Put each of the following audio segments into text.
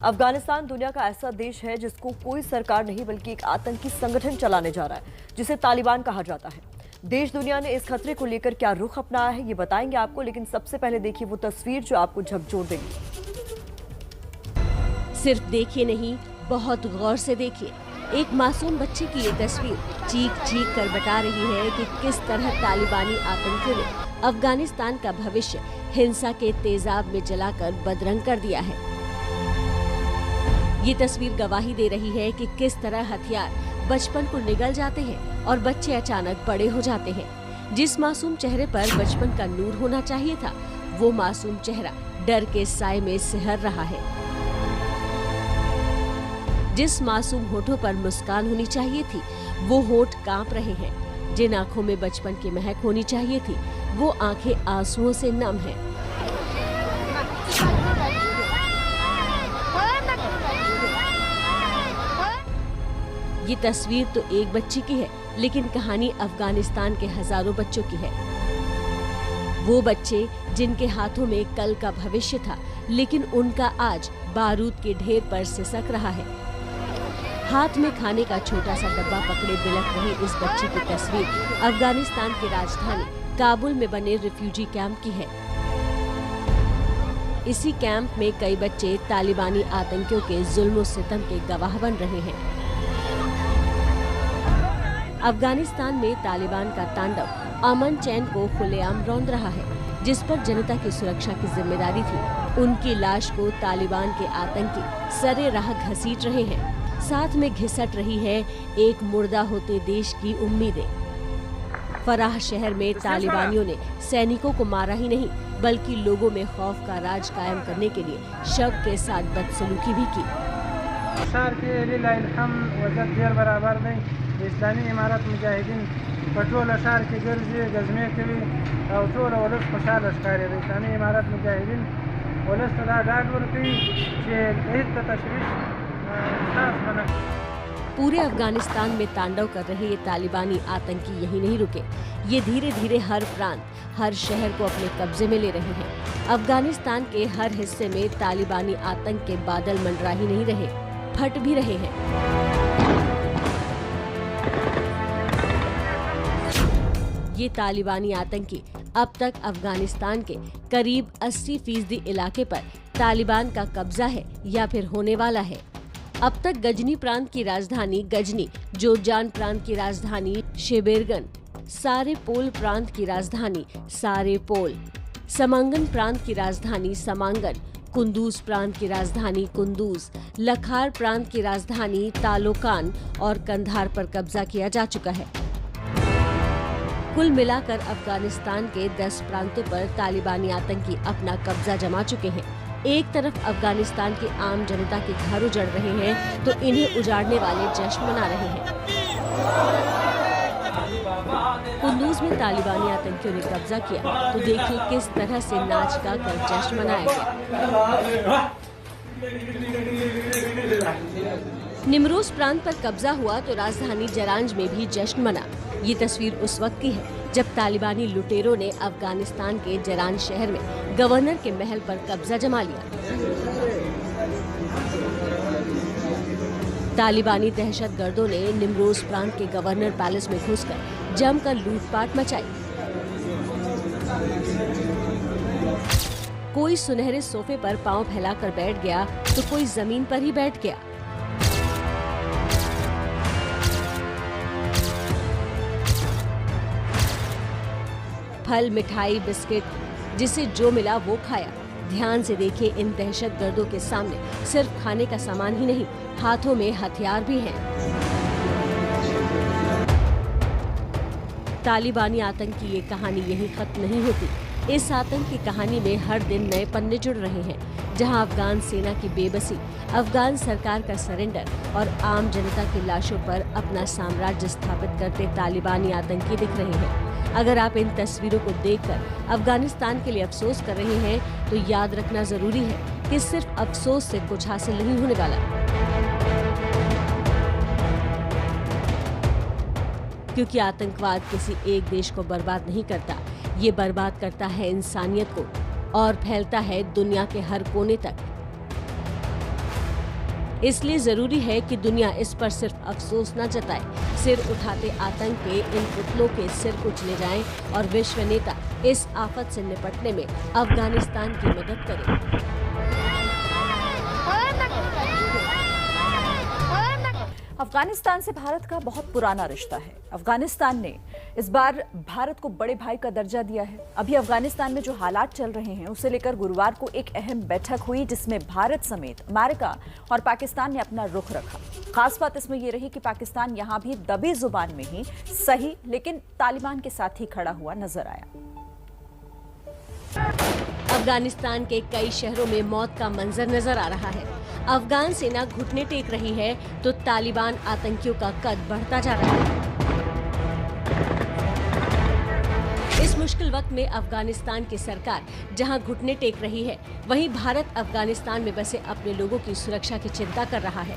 अफगानिस्तान दुनिया का ऐसा देश है जिसको कोई सरकार नहीं बल्कि एक आतंकी संगठन चलाने जा रहा है जिसे तालिबान कहा जाता है। देश दुनिया ने इस खतरे को लेकर क्या रुख अपनाया है ये बताएंगे आपको, लेकिन सबसे पहले देखिए वो तस्वीर जो आपको झकझोर देगी। सिर्फ देखिए नहीं, बहुत गौर से देखिए। एक मासूम बच्चे की ये तस्वीर चीख चीख कर बता रही है कि किस तरह तालिबानी आतंकियों ने अफगानिस्तान का भविष्य हिंसा के तेजाब में जलाकर बदरंग कर दिया है। ये तस्वीर गवाही दे रही है कि किस तरह हथियार बचपन को निगल जाते हैं और बच्चे अचानक बड़े हो जाते हैं। जिस मासूम चेहरे पर बचपन का नूर होना चाहिए था, वो मासूम चेहरा डर के साए में सिहर रहा है। जिस मासूम होठों पर मुस्कान होनी चाहिए थी, वो होठ कांप रहे हैं। जिन आंखों में बचपन की महक होनी चाहिए थी, वो आंखें आंसुओं से नम हैं। ये तस्वीर तो एक बच्ची की है, लेकिन कहानी अफगानिस्तान के हजारों बच्चों की है। वो बच्चे जिनके हाथों में कल का भविष्य था, लेकिन उनका आज बारूद के ढेर पर सिसक रहा है। हाथ में खाने का छोटा सा डब्बा पकड़े बिलख रही इस बच्ची की तस्वीर अफगानिस्तान की राजधानी काबुल में बने रिफ्यूजी कैंप की है। इसी कैंप में कई बच्चे तालिबानी आतंकियों के जुल्म सितम के गवाह बन रहे हैं। अफगानिस्तान में तालिबान का तांडव अमन चैन को खुलेआम रौंद रहा है। जिस पर जनता की सुरक्षा की जिम्मेदारी थी, उनकी लाश को तालिबान के आतंकी सरे राह घसीट रहे हैं। साथ में घिसट रही है एक मुर्दा होते देश की उम्मीदें। फराह शहर में तालिबानियों ने सैनिकों को मारा ही नहीं, बल्कि लोगों में खौफ का राज कायम करने के लिए शव के साथ बदसलूकी भी की। इस्लामी इमारत मुजाहिदीन पटोल अशार के गर्जे गजमे कभी और टोल वलस खुशहाल अशकार है। इस्लामी इमारत मुजाहिदीन वलस तदा डागवर की एक तशरीश साफ बना। पूरे अफगानिस्तान में तांडव कर रहे ये तालिबानी आतंकी यही नहीं रुके। ये धीरे धीरे हर प्रांत, हर शहर को अपने कब्जे में ले रहे हैं। अफगानिस्तान के हर हिस्से में तालिबानी आतंक के बादल मंडरा ही नहीं रहे, फट भी रहे हैं। ये तालिबानी आतंकी अब तक अफगानिस्तान के करीब 80% इलाके पर तालिबान का कब्जा है या फिर होने वाला है। अब तक गजनी प्रांत की राजधानी गजनी, जोरजान प्रांत की राजधानी शेबेरगन, सारेपोल प्रांत की राजधानी सारेपोल, समांगन प्रांत की राजधानी समांगन, कुंदूज प्रांत की राजधानी कुंदूज, लखार प्रांत की राजधानी तालोकान और कंधार पर कब्जा किया जा चुका है। कुल मिलाकर अफगानिस्तान के 10 प्रांतों पर तालिबानी आतंकी अपना कब्जा जमा चुके हैं। एक तरफ अफगानिस्तान की आम जनता के घर उजड़ रहे हैं, तो इन्हें उजाड़ने वाले जश्न मना रहे हैं। कुंदूज में तालिबानी आतंकियों ने कब्जा किया, तो देखिए किस तरह से नाच गा कर जश्न मनाया गया। निमरोज प्रांत पर कब्जा हुआ तो राजधानी जरांज में भी जश्न मना। ये तस्वीर उस वक्त की है जब तालिबानी लुटेरों ने अफगानिस्तान के जरांज शहर में गवर्नर के महल पर कब्जा जमा लिया। तालिबानी दहशतगर्दों ने निमरोज प्रांत के गवर्नर पैलेस में घुसकर जमकर लूटपाट मचाई। कोई सुनहरे सोफे पर पांव फैलाकर बैठ गया तो कोई जमीन पर ही बैठ गया। फल, मिठाई, बिस्किट, जिसे जो मिला वो खाया। ध्यान से देखिए, इन दहशतगर्दों के सामने सिर्फ खाने का सामान ही नहीं, हाथों में हथियार भी हैं। तालिबानी आतंक की ये कहानी यही खत्म नहीं होती। इस आतंक की कहानी में हर दिन नए पन्ने जुड़ रहे हैं, जहां अफगान सेना की बेबसी, अफगान सरकार का सरेंडर और आम जनता की लाशों पर अपना साम्राज्य स्थापित करते तालिबानी आतंकी दिख रहे हैं। अगर आप इन तस्वीरों को देखकर अफगानिस्तान के लिए अफसोस कर रहे हैं, तो याद रखना जरूरी है कि सिर्फ अफसोस से कुछ हासिल नहीं होने वाला। क्योंकि आतंकवाद किसी एक देश को बर्बाद नहीं करता, ये बर्बाद करता है इंसानियत को और फैलता है दुनिया के हर कोने तक। इसलिए जरूरी है कि दुनिया इस पर सिर्फ अफसोस न जताए, सिर उठाते आतंक के इन पुतलों के सिर कुचले जाएं और विश्व नेता इस आफत से निपटने में अफगानिस्तान की मदद करें। अफगानिस्तान से भारत का बहुत पुराना रिश्ता है। अफगानिस्तान ने इस बार भारत को बड़े भाई का दर्जा दिया है। अभी अफगानिस्तान में जो हालात चल रहे हैं उसे लेकर गुरुवार को एक अहम बैठक हुई, जिसमें भारत समेत अमेरिका और पाकिस्तान ने अपना रुख रखा। खास बात इसमें यह रही कि पाकिस्तान यहां भी दबी जुबान में ही सही, लेकिन तालिबान के साथ ही खड़ा हुआ नजर आया। अफगानिस्तान के कई शहरों में मौत का मंजर नजर आ रहा है। अफगान सेना घुटने टेक रही है तो तालिबान आतंकियों का कद बढ़ता जा रहा है। इस मुश्किल वक्त में अफगानिस्तान की सरकार जहां घुटने टेक रही है, वहीं भारत अफगानिस्तान में बसे अपने लोगों की सुरक्षा की चिंता कर रहा है।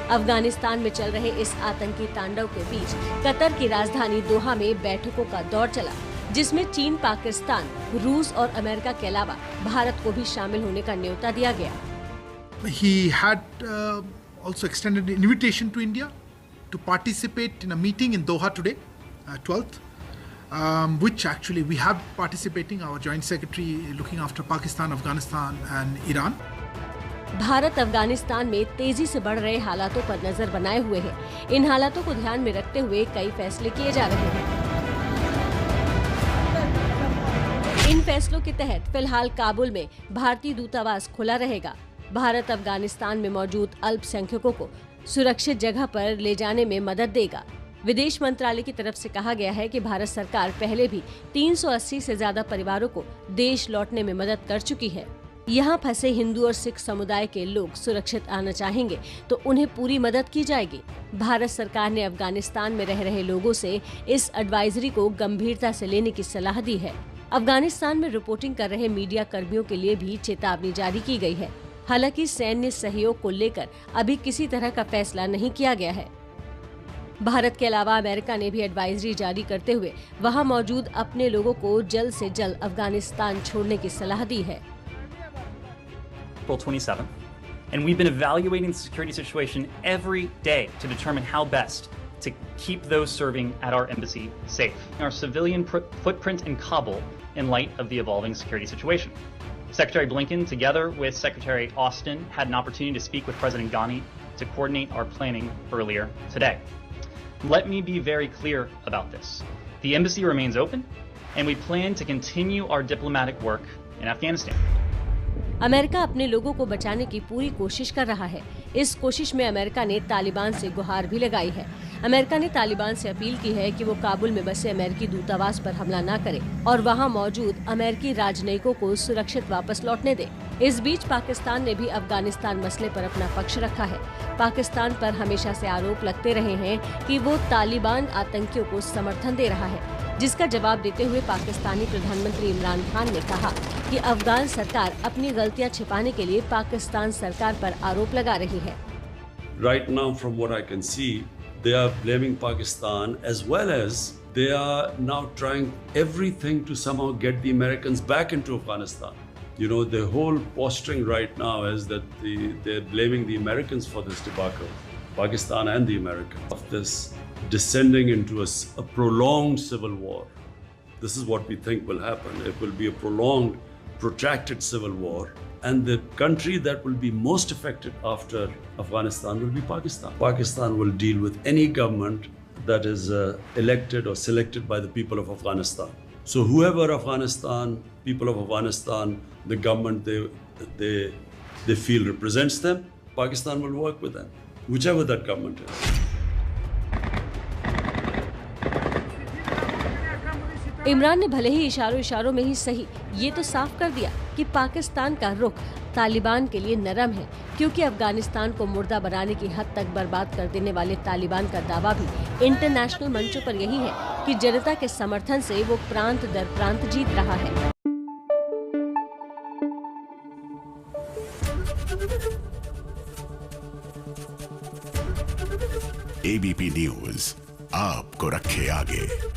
अफगानिस्तान में चल रहे इस आतंकी तांडव के बीच कतर की राजधानी दोहा में बैठकों का दौर चला, जिसमें चीन, पाकिस्तान, रूस और अमेरिका के अलावा भारत को भी शामिल होने का न्योता दिया गया। He had also extended an invitation to India to participate in a meeting in Doha today, 12th, which actually we have participating, our Joint Secretary looking after Pakistan, Afghanistan and Iran. Bharat Afghanistan में तेजी से बढ़ रहे हालातों पर नजर बनाए हुए है। इन हालातों को ध्यान में रखते हुए कई फैसले किए जा रहे हैं। इन फैसलों के तहत फिलहाल काबुल में भारतीय दूतावास खुला रहेगा। भारत अफगानिस्तान में मौजूद अल्पसंख्यकों को सुरक्षित जगह पर ले जाने में मदद देगा। विदेश मंत्रालय की तरफ से कहा गया है कि भारत सरकार पहले भी 380 से ज्यादा परिवारों को देश लौटने में मदद कर चुकी है। यहाँ फंसे हिंदू और सिख समुदाय के लोग सुरक्षित आना चाहेंगे तो उन्हें पूरी मदद की जाएगी। भारत सरकार ने अफगानिस्तान में रह रहे लोगों से इस एडवाइजरी को गंभीरता से लेने की सलाह दी है। अफगानिस्तान में रिपोर्टिंग कर रहे मीडिया कर्मियों के लिए भी चेतावनी जारी की गई है। हालांकि सैन्य सहयोग को लेकर अभी किसी तरह का फैसला नहीं किया गया है। भारत के अलावा अमेरिका ने भी एडवाइजरी जारी करते हुए वहां मौजूद अपने लोगों को जल्द से जल्द अफगानिस्तान छोड़ने की सलाह दी है। April 27th, and we've been evaluating the security situation every day to determine how best to keep those serving at our embassy safe. Our civilian footprint in Kabul in light of the evolving security situation. Secretary Blinken, together with Secretary Austin, had an opportunity to speak with President Ghani to coordinate our planning earlier today. Let me be very clear about this. The embassy remains open, and we plan to continue our diplomatic work in Afghanistan. America अपने लोगों को बचाने की पूरी कोशिश कर रहा है। इस कोशिश में अमेरिका ने तालिबान से गुहार भी लगाई है। अमेरिका ने तालिबान से अपील की है कि वो काबुल में बसे अमेरिकी दूतावास पर हमला न करे और वहां मौजूद अमेरिकी राजनयिकों को सुरक्षित वापस लौटने दे। इस बीच पाकिस्तान ने भी अफगानिस्तान मसले पर अपना पक्ष रखा है। पाकिस्तान पर हमेशा से आरोप लगते रहे हैं कि वो तालिबान आतंकियों को समर्थन दे रहा है, जिसका जवाब देते हुए पाकिस्तानी प्रधानमंत्री इमरान खान ने कहा कि अफगान सरकार अपनी गलतियां छिपाने के लिए पाकिस्तान सरकार पर आरोप लगा रही है। Right now, from what I can see, they are blaming Pakistan as well as they are now trying everything to somehow get the Americans back into Afghanistan. You know, the whole posturing right now is that they're blaming the Americans for this debacle, Pakistan and the Americans, of this descending into a prolonged civil war. This is what we think will happen. It will be a prolonged, protracted civil war. And the country that will be most affected after Afghanistan will be Pakistan. Pakistan will deal with any government that is elected or selected by the people of Afghanistan. So whoever people of Afghanistan, the government they feel represents them, Pakistan will work with them, whichever that government is. Imran ने भले ही इशारों में ही सही ये तो साफ कर दिया कि पाकिस्तान का रुख तालिबान के लिए नरम है, क्योंकि अफगानिस्तान को मुर्दा बनाने की हद तक बर्बाद कर देने वाले तालिबान का दावा भी इंटरनेशनल मंचों पर यही है कि जनता के समर्थन से वो प्रांत दर प्रांत जीत रहा है। ABP न्यूज आपको रखे आगे।